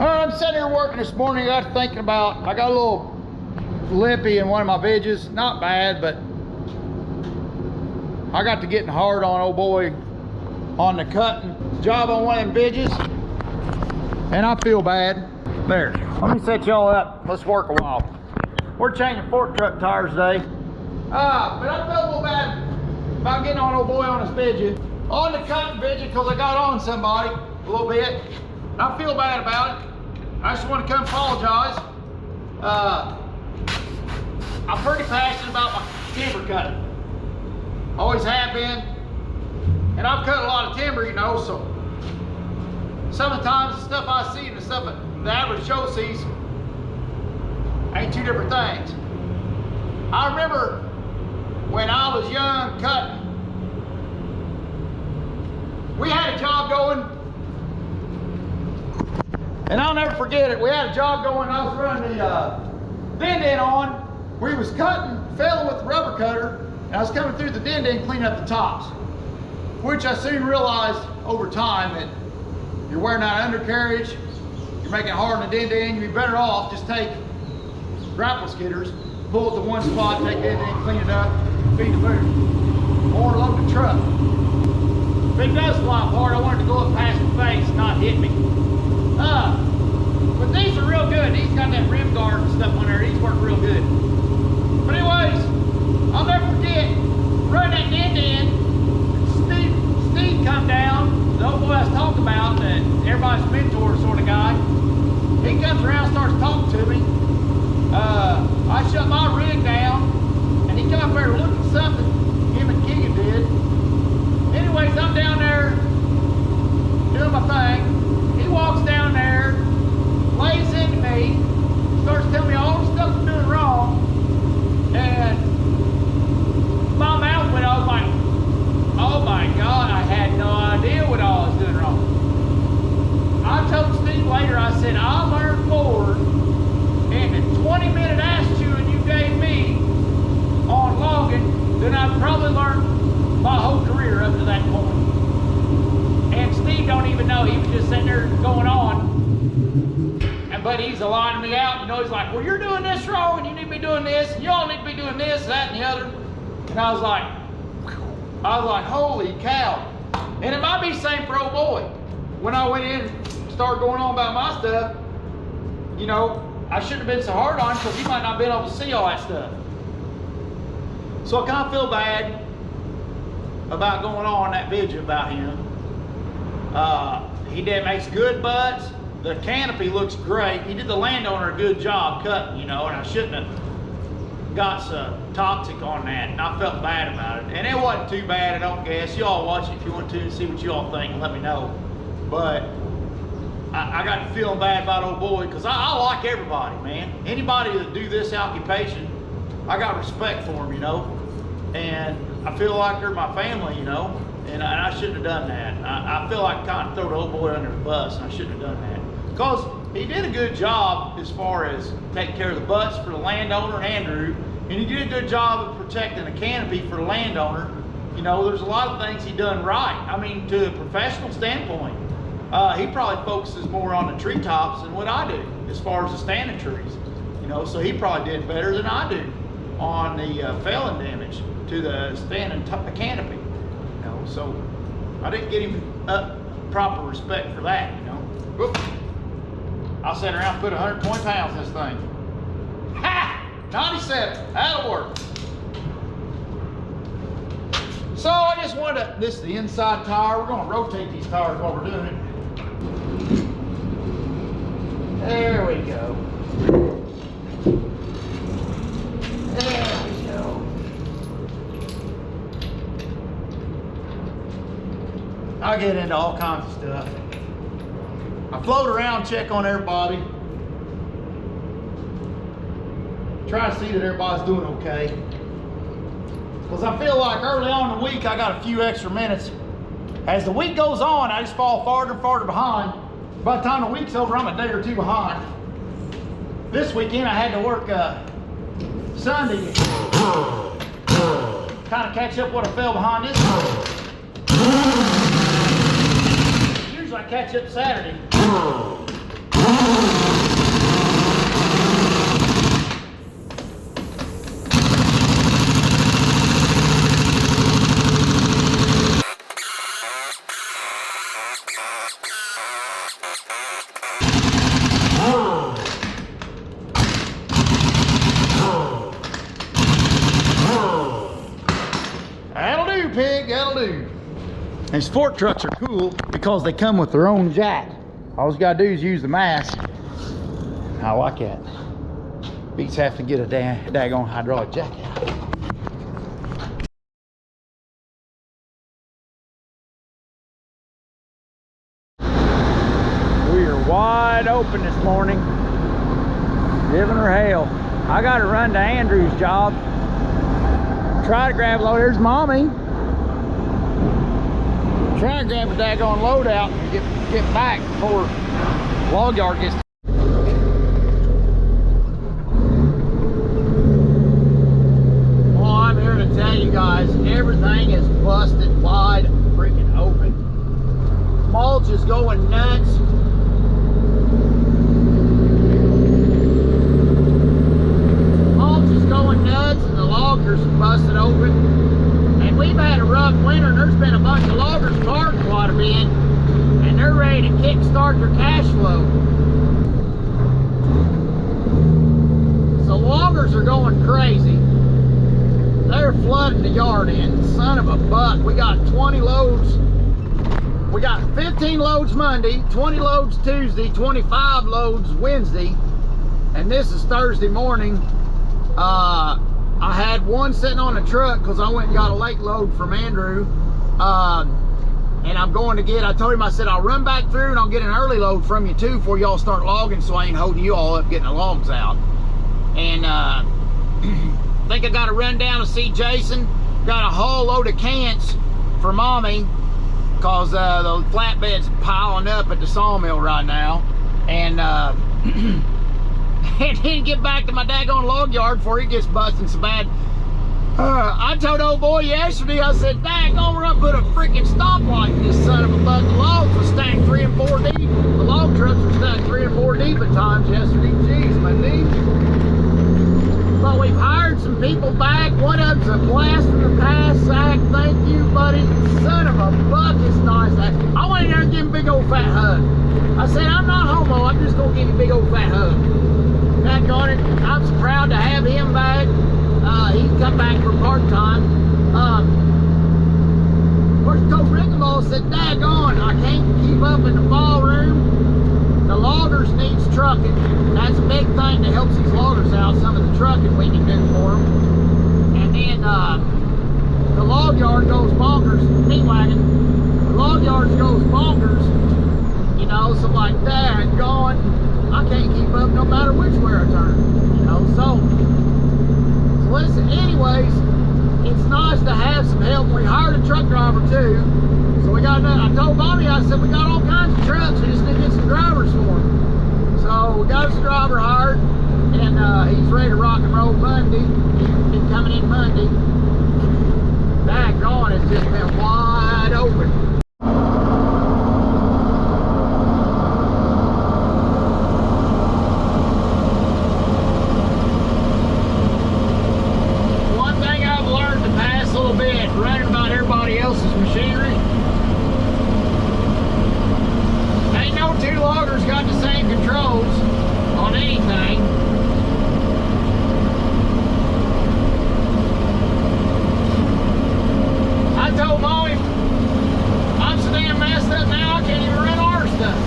I'm sitting here working this morning. I got thinking about, I got a little lippy in one of my vidges. Not bad, but I got to getting hard on old boy on the cutting job on one of them vidges, and I feel bad. There, let me set y'all up. Let's work a while. We're changing fork truck tires today. But I felt a little bad about getting on old boy on his vidget. On the cutting vidget, because I got on somebody a little bit. I feel bad about it. I just want to come apologize. I'm pretty passionate about my timber cutting. Always have been. And I've cut a lot of timber, you know, so sometimes the stuff I see and the stuff that the average Joe sees ain't two different things. I remember when I was young cutting, we had a job going, and I'll never forget it. We had a job going, I was running the dent on. We was cutting, failing with the rubber cutter, and I was coming through the dent cleaning up the tops, which I soon realized over time that you're wearing out undercarriage, you're making it hard on the dent, you'd be better off just take grapple skidders, pull it to one spot, take it in, clean it up, feed the boot, or load the truck. If it does fly apart, I want it to go up past my face, not hit me. But these are real good. These got that rim guard and stuff on there. These work real good. But anyways, I'll never forget running that dent in. Steve come down, the old boy I was talking about, that everybody's mentor sort of guy. He comes around, starts talking to me. I shut my rig down, and he come up there looking at something him and Keegan did. Anyways, I'm down there doing my thing. He walks down there, lays into me, starts telling me all the stuff I'm doing wrong, and my mouth went off like, oh my God, I had no idea what all I was doing wrong. I told Steve later, I said, I learned more in the 20-minute ass chewing you gave me on logging than I've probably learned my whole career up to that point. And Steve don't even know, he was just sitting there going on, but he's aligning me out, you know, he's like, well, you're doing this wrong, and you need to be doing this, and y'all need to be doing this, that, and the other. And I was like, holy cow. And it might be the same for old boy. When I went in and started going on about my stuff, you know, I shouldn't have been so hard on him because he might not have been able to see all that stuff. So I kind of feel bad about going on that video about him. He makes good butts. The canopy looks great. He did the landowner a good job cutting, you know, and I shouldn't have got so toxic on that, and I felt bad about it. And it wasn't too bad, I don't guess. Y'all watch it if you want to, see what y'all think and let me know. But I got to feeling bad about old boy because I like everybody, man. Anybody that do this occupation, I got respect for them, you know. And I feel like they're my family, you know. And I shouldn't have done that. I feel like I kind of throw the old boy under the bus, and I shouldn't have done that. Because he did a good job as far as taking care of the butts for the landowner, Andrew, and he did a good job of protecting the canopy for the landowner. You know, there's a lot of things he done right. I mean, to a professional standpoint, he probably focuses more on the treetops than what I do as far as the standing trees. You know, so he probably did better than I do on the felling damage to the standing canopy. You know, so I didn't get him proper respect for that. You know, whoop. I'll sit around and put 120 pounds in this thing. Ha! 97, that'll work. So I just wanted to, this is the inside tire. We're gonna rotate these tires while we're doing it. There we go. There we go. I get into all kinds of stuff. I float around, check on everybody. Try to see that everybody's doing okay. Because I feel like early on in the week, I got a few extra minutes. As the week goes on, I just fall farther and farther behind. By the time the week's over, I'm a day or two behind. This weekend, I had to work Sunday to kind of catch up what I fell behind this week. Usually I catch up Saturday. That'll do, pig, that'll do. These fork trucks are cool because they come with their own jack. All you gotta do is use the mast. I like that. Beats have to get a daggone hydraulic jack out. We are wide open this morning. Giving her hell. I gotta run to Andrew's job. Try to grab a load. There's Mommy. Try to grab a daggone load out and get back before log yard gets. Well, I'm here to tell you guys, everything is busted wide freaking open. Mulch is going nuts. Mulch is going nuts and the loggers are busted open. And we've had a rough winter and there's been a bunch of loggers parked quite a bit and they're ready to kickstart their cash flow. So loggers are going crazy. They're flooding the yard in. Son of a buck. We got 20 loads. We got 15 loads Monday, 20 loads Tuesday, 25 loads Wednesday, and this is Thursday morning. I had one sitting on the truck because I went and got a late load from Andrew. And I'm going to get, I told him, I said, I'll run back through and I'll get an early load from you too before y'all start logging so I ain't holding you all up getting the logs out. And I think I got to run down to see Jason. Got a whole load of cans for Mommy because the flatbed's piling up at the sawmill right now. And and then get back to my daggone log yard before he gets busting so bad. I told old boy yesterday, I said, daggone, we're gonna put a freaking stoplight in this son of a buck. The logs were stacked 3 and 4 deep. The log trucks were stacked 3 and 4 deep at times yesterday. Jeez, my knee. But we've hired some people back. One of them's a blast from the past. Zach, thank you, buddy. Son of a buck, it's nice. I went in there and gave him a big old fat hug. I said, I'm not homo, I'm just gonna give you a big old fat hug. Daggone it, I'm so proud to have him back. He come back for part-time. Of course, Coach Rickable said, daggone, I can't keep up in the ballroom. The loggers needs trucking. That's a big thing that helps these loggers out, some of the trucking we can do for them. And then the log yard goes bonkers, meat wagon. The log yards goes bonkers, you know, so like that, going, I can't keep up no matter which way I turn, you know, so listen, anyways, it's nice to have some help. We hired a truck driver too, so we got, I told Bobby, I said, we got all kinds of trucks, we just need to get some drivers for them. So we got us a driver hired, and he's ready to rock and roll Monday. He's coming in Monday. Daggone, it's just been wide open. Running about everybody else's machinery. Ain't no two loggers got the same controls on anything. I told Molly, I'm so damn messed up now I can't even run our stuff.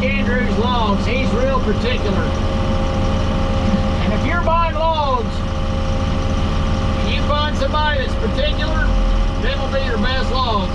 Andrew's logs, he's real particular. And if you're buying logs and you find somebody that's particular, them will be your best logs.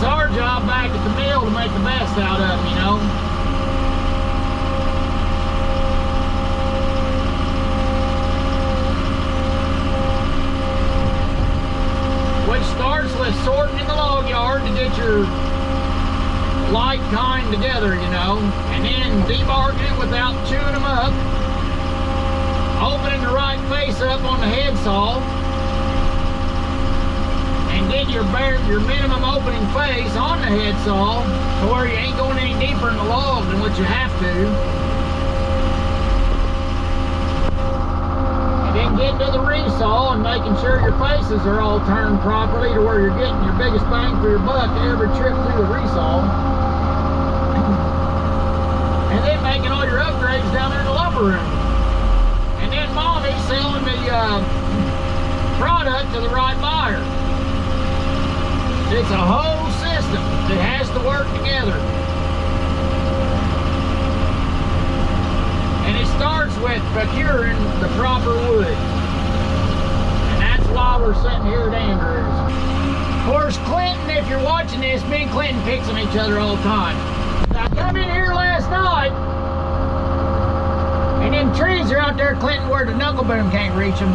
it's our job back at the mill to make the best out of them, you know. Which starts with sorting in the log yard to get your light kind together, you know, and then debarking it without chewing them up, opening the right face up on the head saw, and then your minimum opening face on the head saw to where you ain't going any deeper in the log than what you have to. And getting to the resaw and making sure your faces are all turned properly to where you're getting your biggest bang for your buck every trip through the resaw. And then making all your upgrades down there in the lumber room. And then Mommy selling the product to the right buyer. It's a whole system that has to work together. And it starts with procuring the proper wood. And that's why we're sitting here at Andrews. Of course, Clinton, if you're watching this, me and Clinton picks on each other all the time. I come in here last night, and them trees are out there, Clinton, where the knuckle boom can't reach them.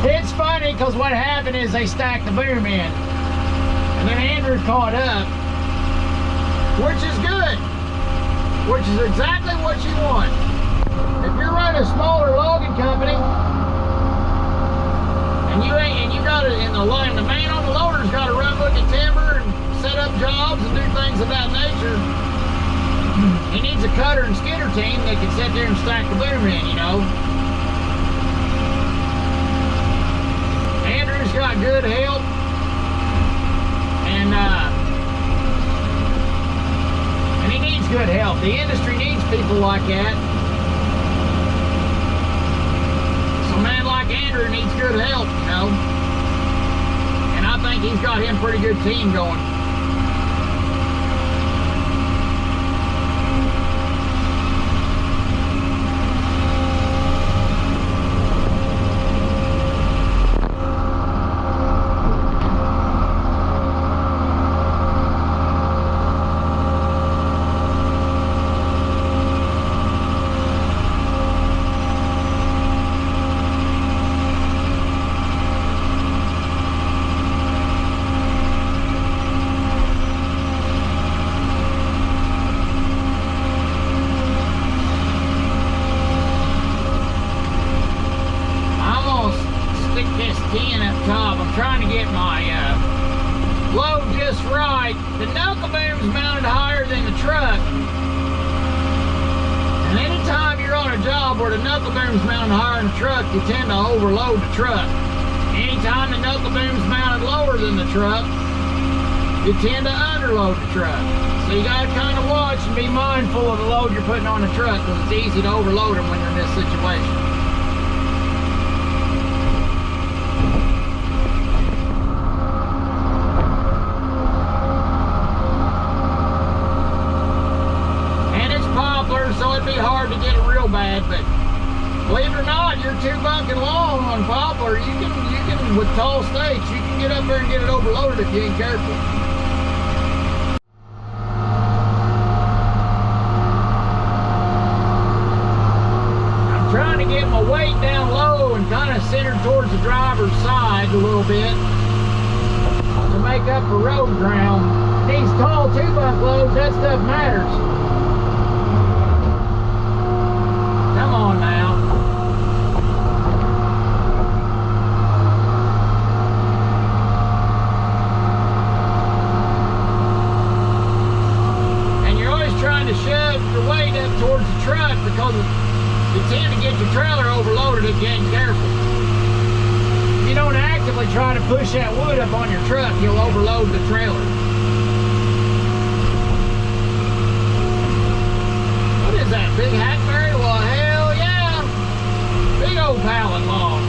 It's funny, because what happened is they stacked the boom in. And then Andrew caught up. Which is good, which is exactly what you want. If you're running a smaller logging company, and you got it in the line, the man on the loader's got to run look at timber and set up jobs and do things of that nature. He needs a cutter and skidder team that can sit there and stack the boom in, you know. Andrew's got good help, and he needs good help. The industry needs people like that. So a man like Andrew needs good help, you know. And I think he's got him a pretty good team going. You tend to overload the truck. Anytime the knuckle boom's mounted lower than the truck, you tend to underload the truck. So you got to kind of watch and be mindful of the load you're putting on the truck, because it's easy to overload them when you're in this situation. And it's poplar, so it'd be hard to get it real bad, but believe it or not, you're too bucking long on poplar. You can, with tall stakes, you can get up there and get it overloaded if you ain't careful. I'm trying to get my weight down low and kind of centered towards the driver's side a little bit to make up for road ground. These tall 2-bunk loads, that stuff matters. Come on now. To shove your weight up towards the truck, because you tend to get your trailer overloaded if you ain't careful. If you don't actively try to push that wood up on your truck, you'll overload the trailer. What is that, big hackberry? Well, hell yeah! Big old pallet log.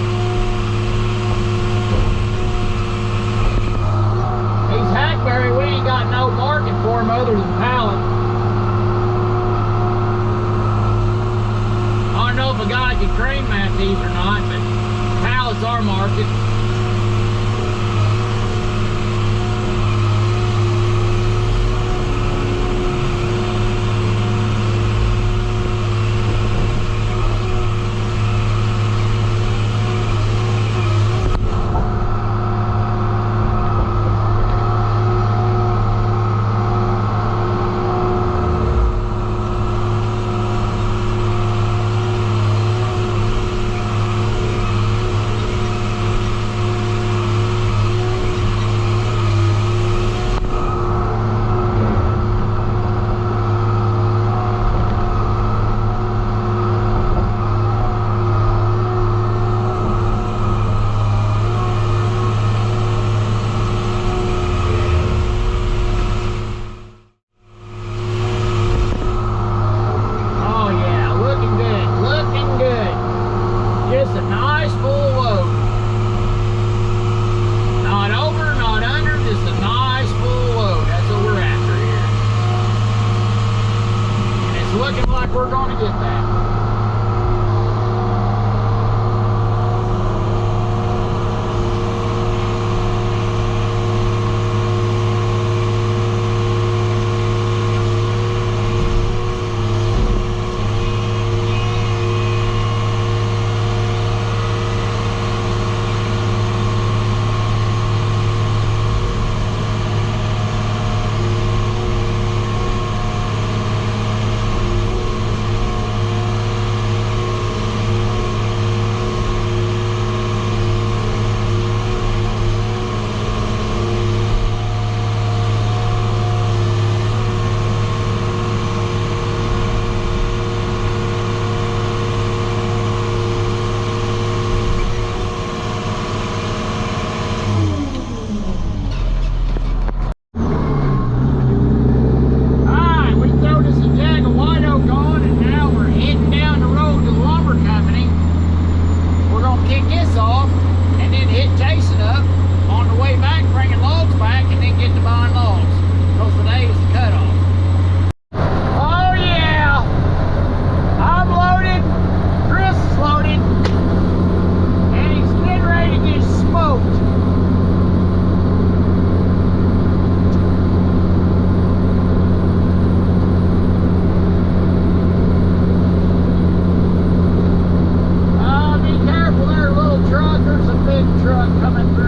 These hackberry, we ain't got no market for them other than pallet. I don't know if a guy could crane mat these or not, but pallets are market.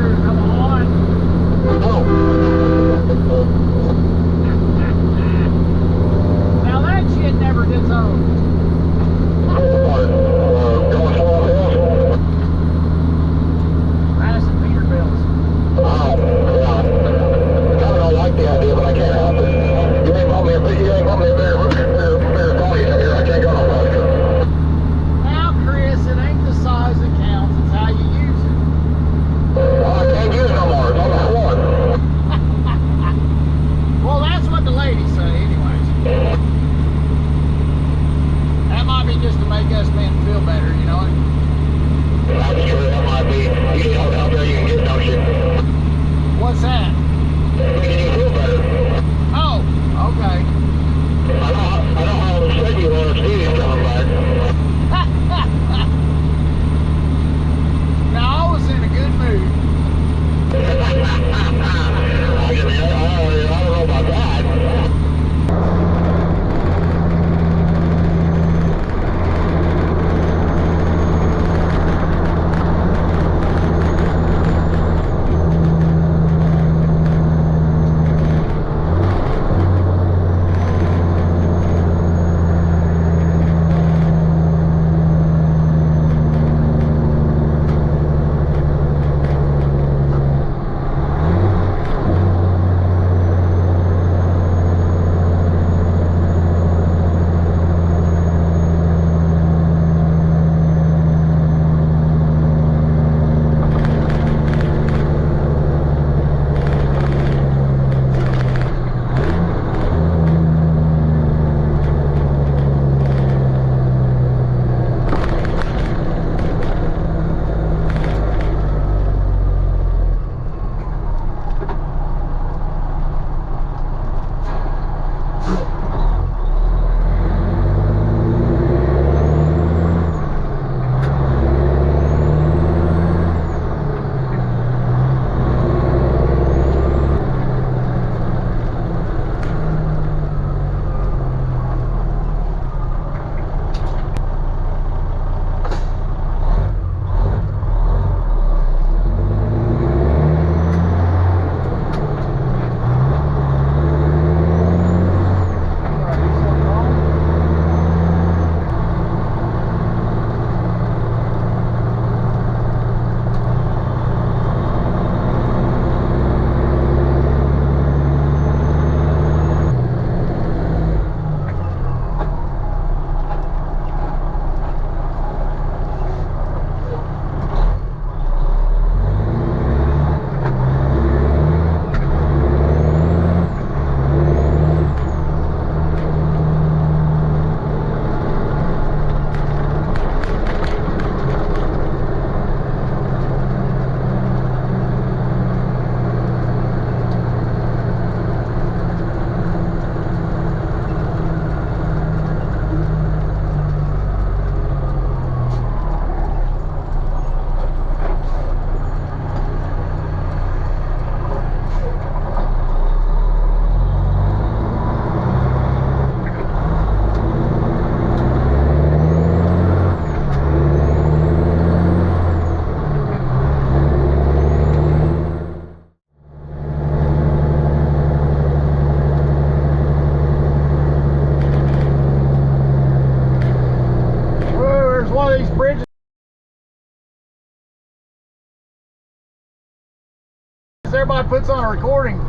screw to come on. Oh. Now that shit never gets old. Going full bills? Madison Peterbilt's. Oh, yeah. I don't like the idea, but I can't help it. You ain't bought me a better phone here. I can't go no faster. Now, Chris, it ain't the size that counts, it's how you use it. Well, I can't use it no more. It's on the floor. Well, that's what the ladies say, anyways. That might be just to make us men feel better, you know? That's true. That might be. You need help out there you can get, don't you? What's that? Making you feel better. Oh, okay. I know how upset you are if Steve's coming back. Now, I was in a good mood. I don't know about that. Everybody puts on a recording.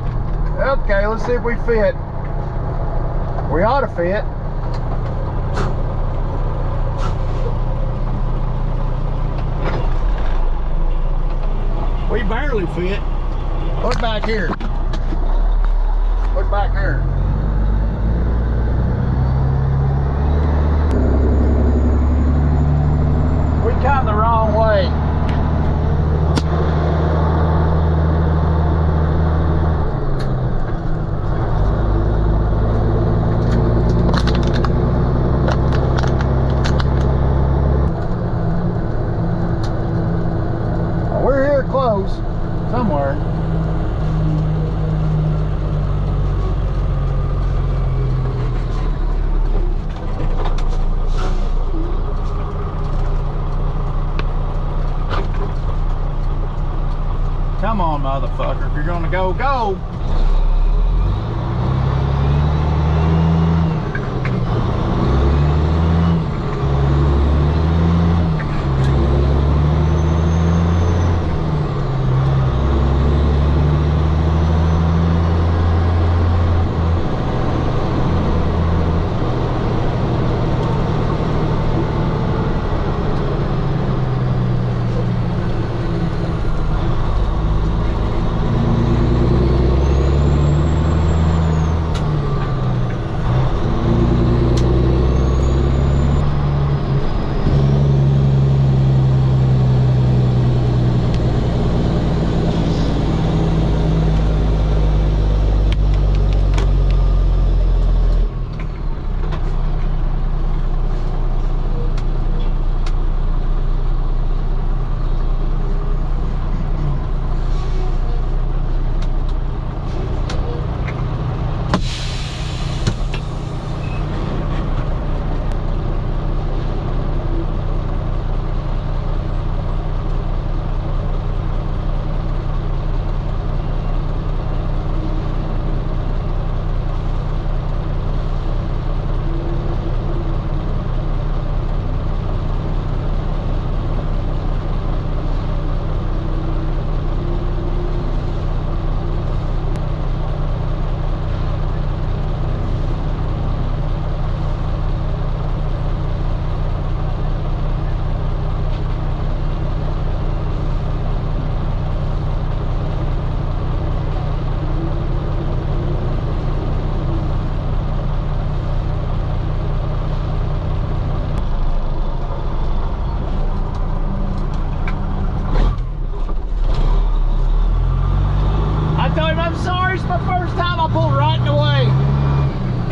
Okay, let's see if we fit. We ought to fit. We barely fit. Look back here. Look back here. We come the wrong way. Close somewhere. Come on, motherfucker. If you're gonna go, go.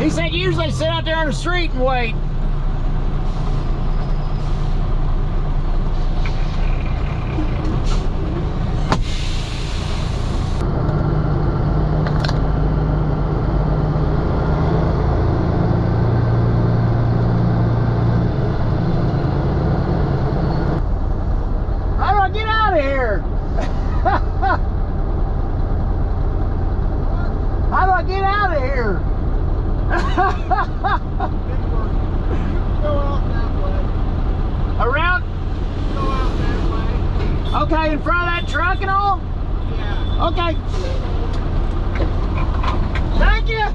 He said usually they sit out there on the street and wait. How do I get out of here? How do I get out of here? Go out that way. Around? Go out that way. Okay, in front of that truck and all? Yeah. Okay. Thank you.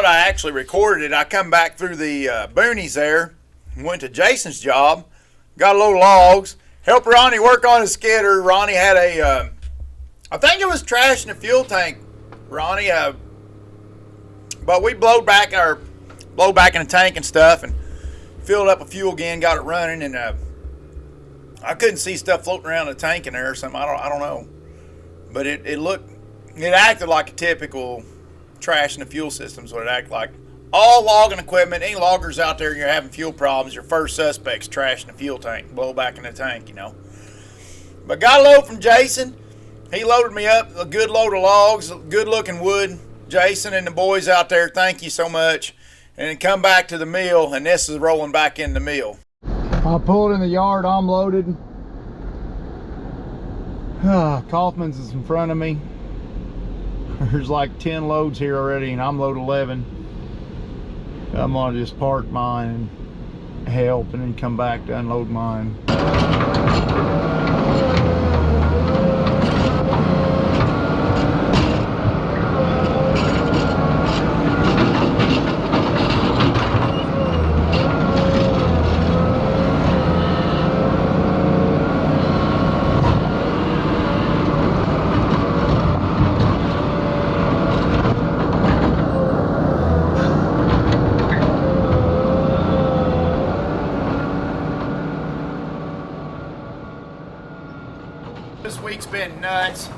I actually recorded it. I come back through the boonies there, went to Jason's job, got a load of logs, helped Ronnie work on his skidder. Ronnie had a, I think it was trash in the fuel tank, Ronnie, but we blowed back in the tank and stuff and filled up a fuel again, got it running, and I couldn't see stuff floating around the tank in there or something. I don't know, but it acted like a typical trash in the fuel system, so it act like. All logging equipment, any loggers out there, you're having fuel problems, your first suspect's trash in the fuel tank, blow back in the tank, you know. But got a load from Jason. He loaded me up a good load of logs, good looking wood. Jason and the boys out there, thank you so much. And then come back to the mill, and this is rolling back in the mill. I pulled in the yard, I'm loaded. Kaufman's is in front of me. There's like 10 loads here already, and I'm load 11. I'm gonna just park mine and help, and then come back to unload mine. been nuts.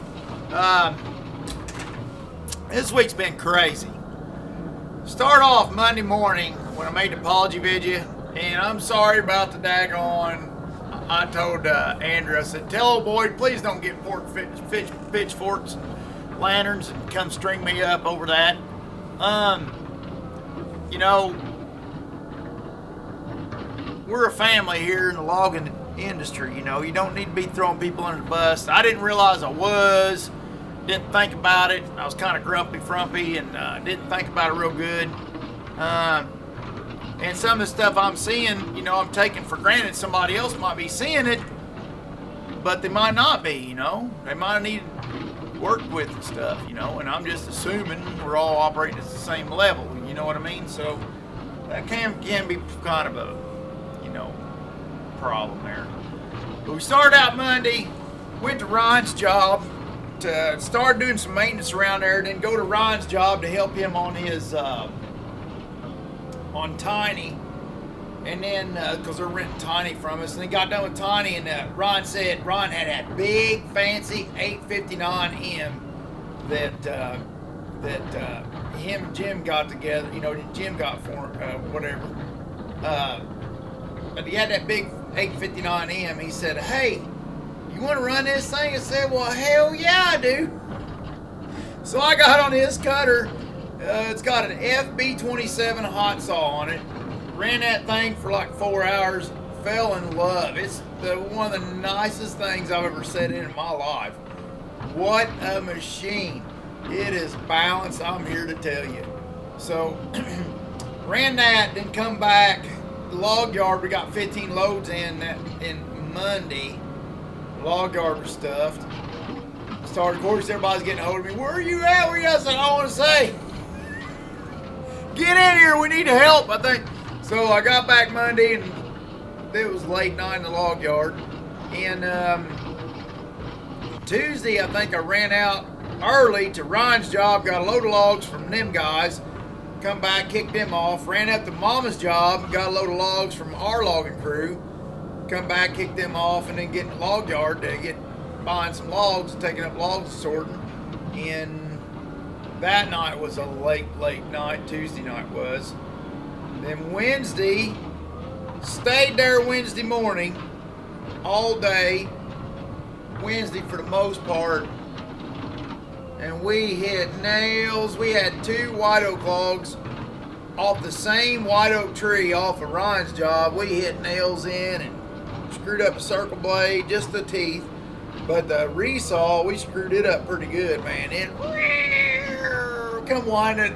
This week's been crazy. Start off Monday morning when I made the apology video, and I'm sorry about the daggone. I told Andrew, I said, tell old boy, please don't get pitchforks and lanterns and come string me up over that. You know, we're a family here in the logging industry. You know, you don't need to be throwing people under the bus. I didn't realize I was. Didn't think about it. I was kind of grumpy frumpy and didn't think about it real good. And some of the stuff I'm seeing, you know, I'm taking for granted. Somebody else might be seeing it, but they might not be, you know. They might need to work with and stuff, you know, and I'm just assuming we're all operating at the same level, you know what I mean? So that can be kind of a, you know, problem there. But we started out Monday, went to Ryan's job to start doing some maintenance around there, then go to Ryan's job to help him on his on Tiny, and then because they're renting Tiny from us, and they got done with Tiny, and Ryan said Ryan had that big fancy 859M that him and Jim got together. You know, Jim got for whatever, but he had that big 859M. He said, "Hey, you want to run this thing?" I said, "Well, hell yeah, I do." So I got on his cutter. It's got an FB27 hot saw on it. Ran that thing for like 4 hours. Fell in love. It's one of the nicest things I've ever sat in my life. What a machine. It is balanced, I'm here to tell you. So, ran that, then come back. The log yard, we got 15 loads in Monday. Log yard was stuffed. Started, of course, everybody's getting a hold of me. Where are you at? Where are you at? I said, I want to say, get in here. We need help, I think. So I got back Monday, and it was late night in the log yard. And Tuesday, I think I ran out early to Ryan's job, got a load of logs from them guys. Come back, kicked them off. Ran up to Mama's job, got a load of logs from our logging crew. Come back, kick them off, and then get in the log yard to get buying some logs, taking up logs, sorting. And that night was a late night. Tuesday night was. Then Wednesday, stayed there Wednesday morning, all day. Wednesday for the most part. And we hit nails. We had 2 white oak logs off the same white oak tree off of Ryan's job. We hit nails in and screwed up a circle blade, just the teeth. But the resaw, we screwed it up pretty good, man. It come winding.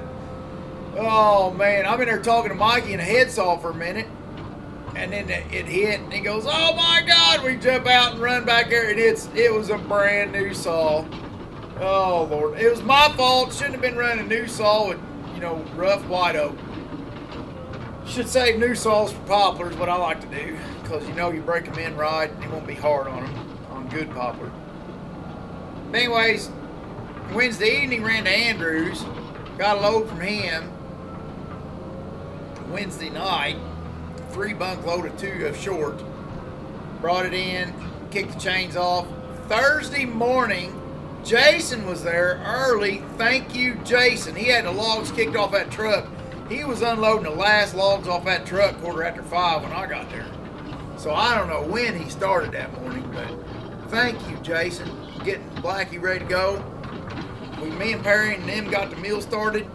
Oh, man. I'm in there talking to Mikey in a head saw for a minute. And then it hit, and he goes, oh, my God. We jump out and run back there, and it was a brand new saw. Oh, Lord. It was my fault. Shouldn't have been running a new saw with, you know, rough white oak. Should save new saws for poplars, what I like to do. Because, you know, you break them in right, and it won't be hard on them. Good poplar. But anyways, Wednesday evening ran to Andrews, got a load from him. Wednesday night, 3 bunk load of 2 of short. Brought it in, kicked the chains off. Thursday morning, Jason was there early. Thank you, Jason. He had the logs kicked off that truck. He was unloading the last logs off that truck 5:15 when I got there. So I don't know when he started that morning, but thank you, Jason. Getting Blackie ready to go. Me and Perry and them got the meal started,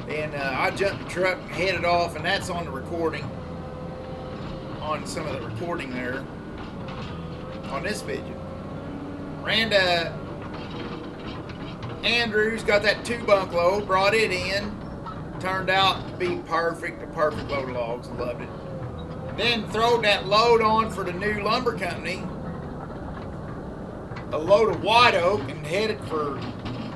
and I jumped in the truck and headed off, and that's on the recording, on some of the recording there, on this video. Ran to Andrews, got that 2 bunk load, brought it in. Turned out to be perfect, a perfect load of logs. Loved it. Then throwed that load on for the new lumber company, a load of white oak, and headed for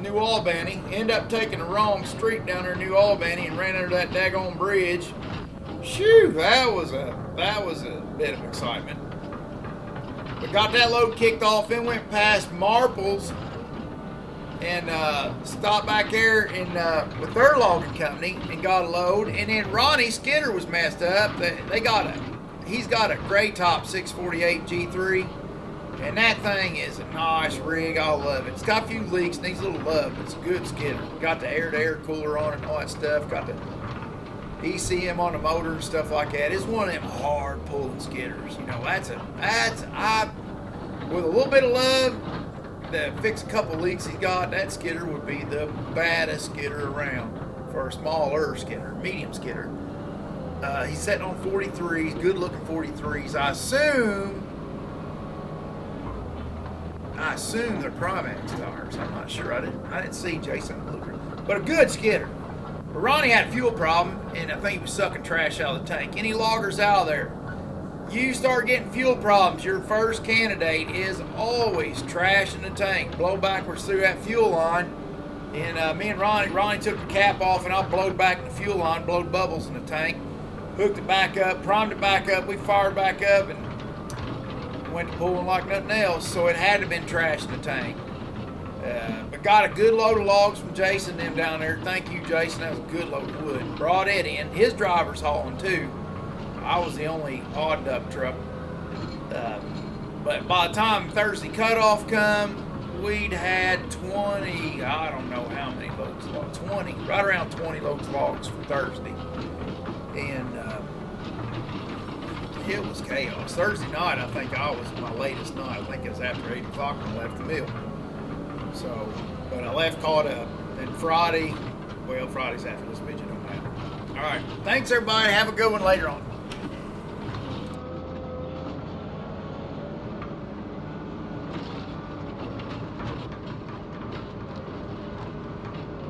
New Albany. Ended up taking the wrong street down there in New Albany and ran under that daggone bridge. Shoo, that was a bit of excitement. But got that load kicked off, then went past Marples and stopped back there with their logging company and got a load. And then Ronnie Skinner was messed up. He's got a gray top 648 G3, And that thing is a nice rig. I love it. It's got a few leaks, needs a little love, but it's a good skidder. Got the air-to-air cooler on it and all that stuff. Got the ECM on the motor and stuff like that. It's one of them hard pulling skidders. You know, with a little bit of love to fix a couple leaks he got, that skidder would be the baddest skidder around for a smaller skidder, medium skidder. He's sitting on 43s, good looking 43s. I assume they're Primax tires. I'm not sure. I didn't see Jason Blueprint, but a good skidder. But Ronnie had a fuel problem, and I think he was sucking trash out of the tank. Any loggers out there, you start getting fuel problems, your first candidate is always trash in the tank. Blow backwards through that fuel line. And me and Ronnie took the cap off, and I blowed back in the fuel line, blowed bubbles in the tank, hooked it back up, primed it back up. We fired back up and went to pulling like nothing else. So it had to have been trash in the tank. But got a good load of logs from Jason and them down there. Thank you, Jason. That was a good load of wood. Brought it in. His driver's hauling too. I was the only odd duck truck. But by the time Thursday cutoff come, we'd had 20, I don't know how many loads of logs, 20, right around 20 loads of logs for Thursday. And it was chaos. Thursday night, I think I was my latest night. I think it was after 8 o'clock when I left the mill. So, but I left caught up. And Friday's after this video, don't matter. All right. Thanks, everybody. Have a good one later on.